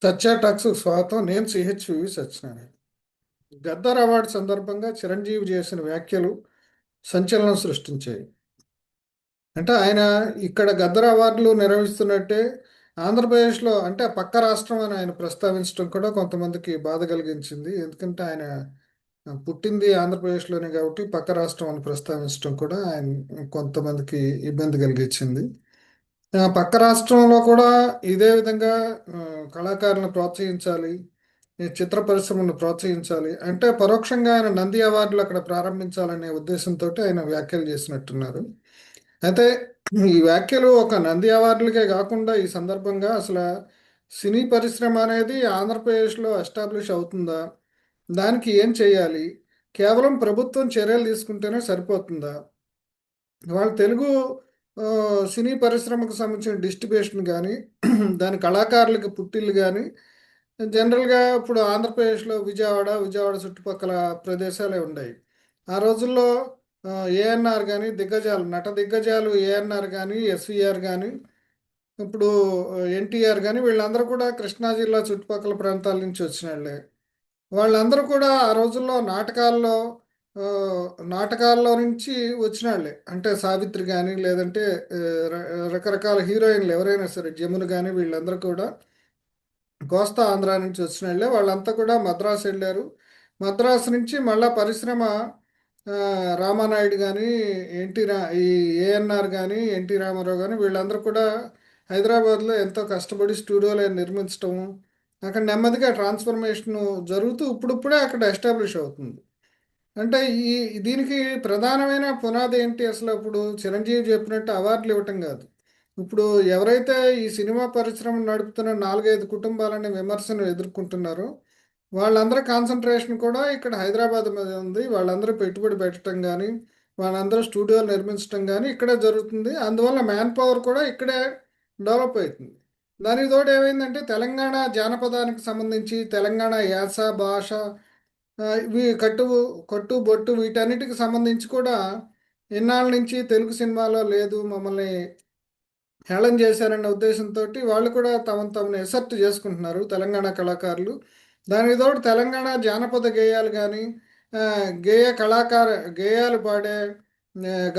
సత్య talks స్వాగతం. నేను CHV Satyanarayana. Gaddar award సందర్భంగా చిరంజీవి చేసిన వ్యాఖ్యలు సంచలనం సృష్టించాయి. అంటే ఆయన ఇక్కడ గద్దర్ అవార్డులు నిర్వహిస్తున్నట్టే ఆంధ్రప్రదేశ్లో, అంటే పక్క రాష్ట్రం అని ఆయన ప్రస్తావించడం కూడా కొంతమందికి బాధ కలిగించింది. ఎందుకంటే ఆయన పుట్టింది ఆంధ్రప్రదేశ్లోనే కాబట్టి పక్క రాష్ట్రం అని ప్రస్తావించడం కూడా ఆయన కొంతమందికి ఇబ్బంది కలిగించింది. పక్క రాష్ట్రంలో కూడా ఇదే విధంగా ఆ, కళాకారులను ప్రోత్సహించాలి, ఈ చిత్ర పరిశ్రమను ప్రోత్సహించాలి అంటే పరోక్షంగా ఆయన నంది అవార్డులు అక్కడ ప్రారంభించాలనే ఉద్దేశంతో ఆయన వ్యాఖ్యలు చేసినట్టున్నారు. అయితే ఈ వ్యాఖ్యలు ఒక నంది అవార్డులకే కాకుండా ఈ సందర్భంగా అసలు సినీ పరిశ్రమ అనేది ఆంధ్రప్రదేశ్లో ఎస్టాబ్లిష్ అవుతుందా, దానికి ఏం చేయాలి, కేవలం ప్రభుత్వం చర్యలు తీసుకుంటేనే సరిపోతుందా, వాళ్ళ తెలుగు ఆ, సినీ పరిశ్రమకు సంబంధించిన డిస్ట్రిబ్యూషన్ కానీ దాని కళాకారులకు పుట్టిల్లు కానీ జనరల్గా ఇప్పుడు ఆంధ్రప్రదేశ్లో విజయవాడ చుట్టుపక్కల ప్రదేశాలే ఉన్నాయి. ఆ రోజుల్లో ఏఎన్ఆర్ కానీ దిగ్గజాలు, నట దిగ్గజాలు ఏఎన్ఆర్ కానీ ఎస్విఆర్ కానీ ఇప్పుడు ఎన్టీఆర్ కానీ వీళ్ళందరూ కూడా కృష్ణా జిల్లా చుట్టుపక్కల ప్రాంతాల నుంచి వచ్చిన వాళ్ళే. వాళ్ళందరూ కూడా ఆ రోజుల్లో ఆ, నాటకాల్లో నుంచి వచ్చిన వాళ్ళే. అంటే సావిత్రి కానీ లేదంటే ఆ, రకరకాల హీరోయిన్లు ఎవరైనా సరే, జమున కానీ వీళ్ళందరూ కూడా కోస్తా ఆంధ్ర నుంచి వచ్చిన వాళ్ళే. వాళ్ళంతా కూడా మద్రాసు వెళ్ళారు. మద్రాసు నుంచి మళ్ళా పరిశ్రమ ఆ, రామానాయుడు కానీ ఈ ఏఎన్ఆర్ కానీ ఎన్టీ రామారావు కానీ వీళ్ళందరూ కూడా హైదరాబాద్లో ఎంతో కష్టపడి స్టూడియోలు నిర్మించటం, అక్కడ నెమ్మదిగా ట్రాన్స్ఫర్మేషన్ జరుగుతూ ఇప్పుడిప్పుడే అక్కడ ఎస్టాబ్లిష్ అవుతుంది. అంటే ఈ దీనికి ప్రధానమైన పునాది ఏంటి? అసలు ఇప్పుడు చిరంజీవి చెప్పినట్టు అవార్డులు ఇవ్వటం కాదు. ఇప్పుడు ఎవరైతే ఈ సినిమా పరిశ్రమ నడుపుతున్న 4-5 కుటుంబాలని విమర్శను ఎదుర్కొంటున్నారో వాళ్ళందరి కాన్సన్ట్రేషన్ కూడా ఇక్కడ హైదరాబాద్ మీద ఉంది. వాళ్ళందరూ పెట్టుబడి పెట్టడం కానీ, వాళ్ళందరూ స్టూడియోలు నిర్మించడం కానీ ఇక్కడే జరుగుతుంది. అందువల్ల మ్యాన్ పవర్ కూడా ఇక్కడే డెవలప్ అవుతుంది. దానికి తోడు ఏమైందంటే తెలంగాణ జానపదానికి సంబంధించి తెలంగాణ యాస భాష, ఇవి కట్టు బొట్టు వీటన్నిటికి సంబంధించి కూడా ఇన్నాళ్ళ నుంచి తెలుగు సినిమాలో లేదు, మమ్మల్ని హేళన చేశారన్న ఉద్దేశంతో వాళ్ళు కూడా తమను ఎసర్ట్ చేసుకుంటున్నారు తెలంగాణ కళాకారులు. దానికి తోడు తెలంగాణ జానపద గేయాలు కానీ, ఆ, గేయాలు పాడే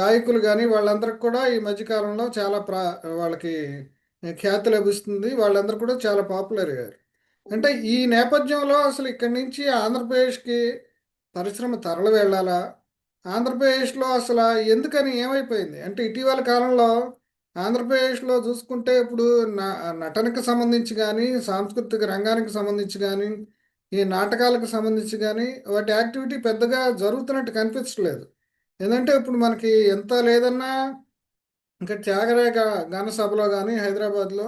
గాయకులు కానీ వాళ్ళందరికి కూడా ఈ మధ్యకాలంలో చాలా వాళ్ళకి ఖ్యాతి లభిస్తుంది. వాళ్ళందరూ కూడా చాలా పాపులర్ అయ్యారు. అంటే ఈ నేపథ్యంలో అసలు ఇక్కడి నుంచి ఆంధ్రప్రదేశ్కి పరిశ్రమ తరలి వెళ్ళాలా? ఆంధ్రప్రదేశ్లో అసలు ఎందుకని ఏమైపోయింది అంటే ఇటీవల కాలంలో ఆంధ్రప్రదేశ్లో చూసుకుంటే ఇప్పుడు నటనకు సంబంధించి కానీ, సాంస్కృతిక రంగానికి సంబంధించి కానీ, ఈ నాటకాలకు సంబంధించి కానీ వాటి యాక్టివిటీ పెద్దగా జరుగుతున్నట్టు కనిపించట్లేదు. ఏంటంటే ఇప్పుడు మనకి ఎంత లేదన్నా ఇంకా త్యాగరాయ గాన సభలో కానీ హైదరాబాద్లో,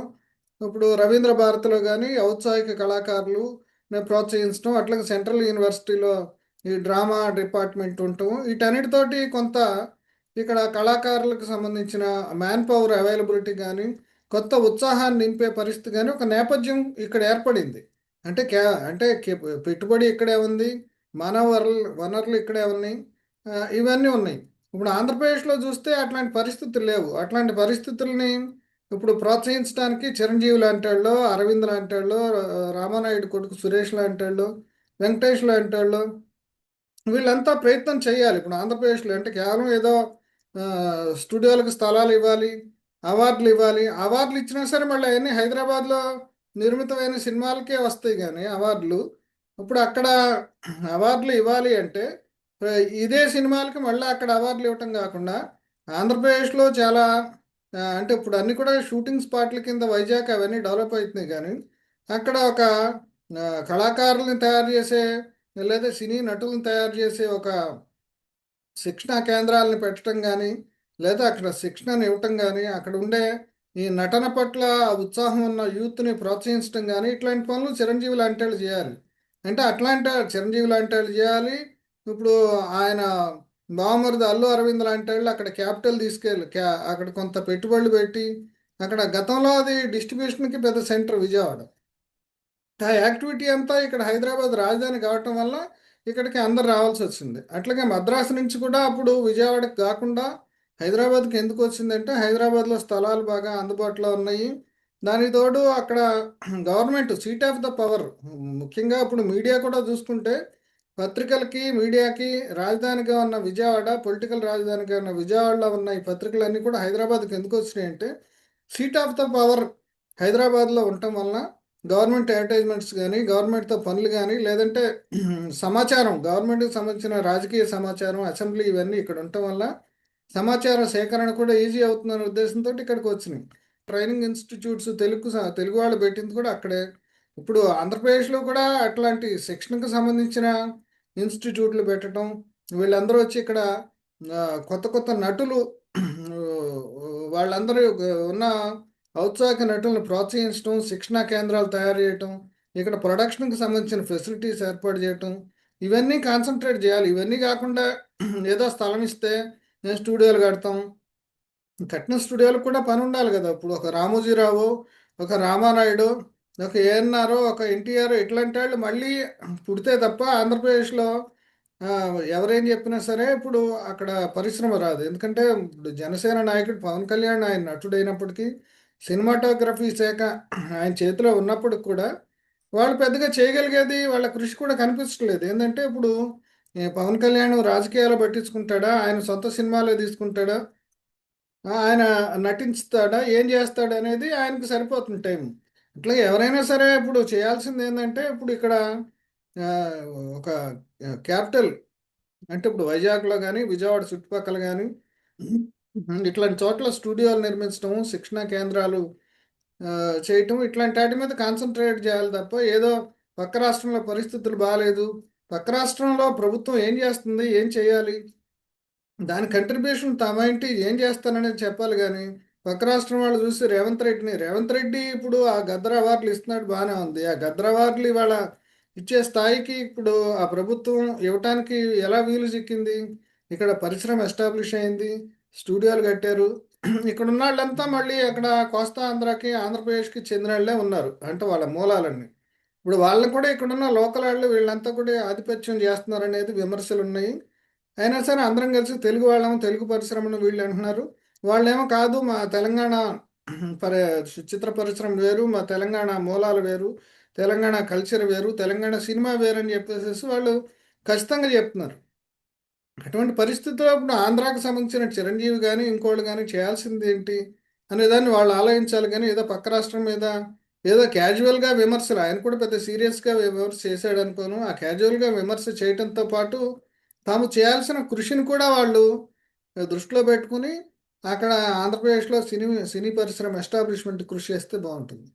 ఇప్పుడు రవీంద్ర భారతిలో కానీ ఔత్సాహిక కళాకారులు ప్రోత్సహించడం, అట్లాగే సెంట్రల్ యూనివర్సిటీలో ఈ డ్రామా డిపార్ట్మెంట్ ఉండటం, వీటన్నిటితోటి కొంత ఇక్కడ కళాకారులకు సంబంధించిన మ్యాన్ పవర్ అవైలబిలిటీ కానీ, కొత్త ఉత్సాహాన్ని నింపే పరిస్థితి కానీ ఒక నేపథ్యం ఇక్కడ ఏర్పడింది. అంటే పెట్టుబడి ఇక్కడే ఉంది, మానవ వనరులు ఇక్కడే ఉన్నాయి, ఇవన్నీ ఉన్నాయి. ఇప్పుడు ఆంధ్రప్రదేశ్లో చూస్తే అట్లాంటి పరిస్థితులు లేవు. అట్లాంటి పరిస్థితుల్ని ఇప్పుడు ప్రోత్సహించడానికి చిరంజీవి లాంటి వాళ్ళు, అరవింద్ లాంటి వాళ్ళు, రామానాయుడు కొడుకు సురేష్ లాంటి వాళ్ళు, వెంకటేష్ లాంటి వాళ్ళు, వీళ్ళంతా ప్రయత్నం చేయాలి. ఇప్పుడు ఆంధ్రప్రదేశ్లో అంటే కేవలం ఏదో ఆ, స్టూడియోలకు స్థలాలు ఇవ్వాలి, అవార్డులు ఇవ్వాలి. అవార్డులు ఇచ్చినా సరే మళ్ళీ అవన్నీ హైదరాబాద్లో నిర్మితమైన సినిమాలకే వస్తాయి కానీ అవార్డులు. ఇప్పుడు అక్కడ అవార్డులు ఇవ్వాలి అంటే ఇదే సినిమాలకి మళ్ళీ అక్కడ అవార్డులు ఇవ్వటం కాకుండా ఆంధ్రప్రదేశ్లో చాలా అంటే ఇప్పుడు అన్ని కూడా షూటింగ్ స్పాట్ల కింద వైజాగ్ అవన్నీ డెవలప్ అవుతున్నాయి కానీ అక్కడ ఒక కళాకారుల్ని తయారు చేసే లేదా సినీ నటులను తయారు చేసే ఒక శిక్షణా కేంద్రాలను పెట్టడం కానీ, లేదా అక్కడ శిక్షణను ఇవ్వటం కానీ, అక్కడ ఉండే ఈ నటన పట్ల ఉత్సాహం ఉన్న యూత్ని ప్రోత్సహించడం కానీ ఇట్లాంటి పనులు చిరంజీవి లాంటి వాళ్ళు చేయాలి. అంటే అట్లాంటి చిరంజీవి లాంటి వాళ్ళు చేయాలి. ఇప్పుడు ఆయన బావమరిది అల్లు అరవింద్ లాంటి వాళ్ళు అక్కడ క్యాపిటల్ తీసుకెళ్ళి అక్కడ కొంత పెట్టుబడులు పెట్టి అక్కడ గతంలో అది డిస్ట్రిబ్యూషన్కి పెద్ద సెంటర్ విజయవాడ. ఆ యాక్టివిటీ అంతా ఇక్కడ హైదరాబాద్ రాజధాని కావటం వల్ల ఇక్కడికి అందరు రావాల్సి వచ్చింది. అట్లాగే మద్రాసు నుంచి కూడా అప్పుడు విజయవాడకి కాకుండా హైదరాబాద్కి ఎందుకు వచ్చిందంటే హైదరాబాద్లో స్థలాలు బాగా అందుబాటులో ఉన్నాయి, దానికి తోడు అక్కడ government seat of the power, ముఖ్యంగా ఇప్పుడు మీడియా కూడా చూసుకుంటే పత్రికలకి మీడియాకి రాజధానిగా ఉన్న విజయవాడ, పొలిటికల్ రాజధానిగా ఉన్న విజయవాడలో ఉన్న ఈ పత్రికలన్నీ కూడా హైదరాబాద్కి ఎందుకు వచ్చినాయి అంటే సీట్ ఆఫ్ ద పవర్ హైదరాబాద్లో ఉండటం వలన గవర్నమెంట్ అడ్వర్టైజ్మెంట్స్ కానీ, గవర్నమెంట్తో పనులు కానీ, లేదంటే సమాచారం, గవర్నమెంట్కి సంబంధించిన రాజకీయ సమాచారం, అసెంబ్లీ ఇవన్నీ ఇక్కడ ఉండటం వల్ల సమాచార సేకరణ కూడా ఈజీ అవుతుందనే ఉద్దేశంతో ఇక్కడికి వచ్చినాయి. ట్రైనింగ్ ఇన్స్టిట్యూట్స్ తెలుగు వాళ్ళు పెట్టింది కూడా అక్కడే. ఇప్పుడు ఆంధ్రప్రదేశ్లో కూడా అట్లాంటి శిక్షణకు సంబంధించిన ఇన్స్టిట్యూట్లు పెట్టడం, వీళ్ళందరూ వచ్చి ఇక్కడ కొత్త కొత్త నటులు వాళ్ళందరూ ఉన్న ఔత్సాహిక నటులను ప్రోత్సహించడం, శిక్షణా కేంద్రాలు తయారు చేయటం, ఇక్కడ ప్రొడక్షన్కి సంబంధించిన ఫెసిలిటీస్ ఏర్పాటు చేయటం, ఇవన్నీ కాన్సన్ట్రేట్ చేయాలి. ఇవన్నీ కాకుండా ఏదో స్థలం ఇస్తే నేను స్టూడియోలు కడతాం, కట్టిన స్టూడియోలకు కూడా పని ఉండాలి కదా. ఇప్పుడు ఒక రామోజీరావు, ఒక రామానాయుడు, ఒక ఏఎన్ఆర్, ఒక ఎన్టీఆర్ ఇట్లాంటి వాళ్ళు మళ్ళీ పుడితే తప్ప ఆంధ్రప్రదేశ్లో ఎవరేం చెప్పినా సరే ఇప్పుడు అక్కడ పరిశ్రమ రాదు. ఎందుకంటే ఇప్పుడు జనసేన నాయకుడు పవన్ కళ్యాణ్ ఆయన నటుడైనప్పటికీ సినిమాటోగ్రఫీ శాఖ ఆయన చేతిలో ఉన్నప్పటికి కూడా వాళ్ళు పెద్దగా చేయగలిగేది, వాళ్ళ కృషి కూడా కనిపించట్లేదు. ఏంటంటే ఇప్పుడు పవన్ కళ్యాణ్ రాజకీయాలు పట్టించుకుంటాడా, ఆయన సొంత సినిమాలో తీసుకుంటాడా, ఆయన నటించుతాడా, ఏం చేస్తాడు అనేది ఆయనకు సరిపోతుంది టైం. అట్లా ఎవరైనా సరే ఇప్పుడు చేయాల్సింది ఏంటంటే ఇప్పుడు ఇక్కడ ఆ, ఒక క్యాపిటల్ అంటే ఇప్పుడు వైజాగ్లో కానీ, విజయవాడ చుట్టుపక్కల కానీ ఇట్లాంటి చోట్ల స్టూడియోలు నిర్మించడం, శిక్షణా కేంద్రాలు ఆ, చేయటం, ఇట్లాంటి వాటి మీద కాన్సన్ట్రేట్ చేయాలి తప్ప ఏదో పక్క రాష్ట్రంలో పరిస్థితులు బాగాలేదు, పక్క రాష్ట్రంలో ప్రభుత్వం ఏం చేస్తుంది, ఏం చేయాలి, దాని కంట్రిబ్యూషన్ తమేంటి, ఏం చేస్తాననేది చెప్పాలి. కానీ పక్క రాష్ట్రం వాళ్ళు చూసి రేవంత్ రెడ్డి ఇప్పుడు ఆ గద్దర్ అవార్డులు ఇస్తున్నాడు, బాగానే ఉంది. ఆ గద్దర్ అవార్డులు ఇవాళ ఇచ్చే స్థాయికి ఇప్పుడు ఆ ప్రభుత్వం ఇవ్వటానికి ఎలా వీలు చిక్కింది? ఇక్కడ పరిశ్రమ ఎస్టాబ్లిష్ అయింది, స్టూడియోలు కట్టారు. ఇక్కడ ఉన్న వాళ్ళంతా మళ్ళీ అక్కడ కోస్తా ఆంధ్రాకి, ఆంధ్రప్రదేశ్కి చెందిన వాళ్ళే ఉన్నారు, అంటే వాళ్ళ మూలాలన్నీ. ఇప్పుడు వాళ్ళని కూడా ఇక్కడున్న లోకల్ వాళ్ళు వీళ్ళంతా కూడా ఆధిపత్యం చేస్తున్నారు అనేది విమర్శలు ఉన్నాయి. అయినా సరే అందరం కలిసి తెలుగు వాళ్ళము, తెలుగు పరిశ్రమను వీళ్ళు అంటున్నారు. వాళ్ళేమో కాదు, మా తెలంగాణ పరి చిత్ర పరిశ్రమ వేరు, మా తెలంగాణ మూలాలు వేరు, తెలంగాణ కల్చర్ వేరు, తెలంగాణ సినిమా వేరు అని చెప్పేసి వాళ్ళు ఖచ్చితంగా చెప్తున్నారు. అటువంటి పరిస్థితుల్లో ఇప్పుడు ఆంధ్రాకి సంబంధించిన చిరంజీవి కానీ, ఇంకోళ్ళు కానీ చేయాల్సింది ఏంటి అనేదాన్ని వాళ్ళు ఆలోచించాలి. కానీ ఏదో పక్క రాష్ట్రం మీద ఏదో క్యాజువల్గా విమర్శలు, ఆయన కూడా పెద్ద సీరియస్గా విమర్శ చేశాడు అనుకోను. ఆ క్యాజువల్గా విమర్శ చేయడంతో పాటు తాము చేయాల్సిన కృషిని కూడా వాళ్ళు దృష్టిలో పెట్టుకుని అక్కడ ఆంధ్రప్రదేశ్లో సినీ సినీ పరిశ్రమ ఎస్టాబ్లిష్మెంట్ కృషి చేస్తే బాగుంటుంది.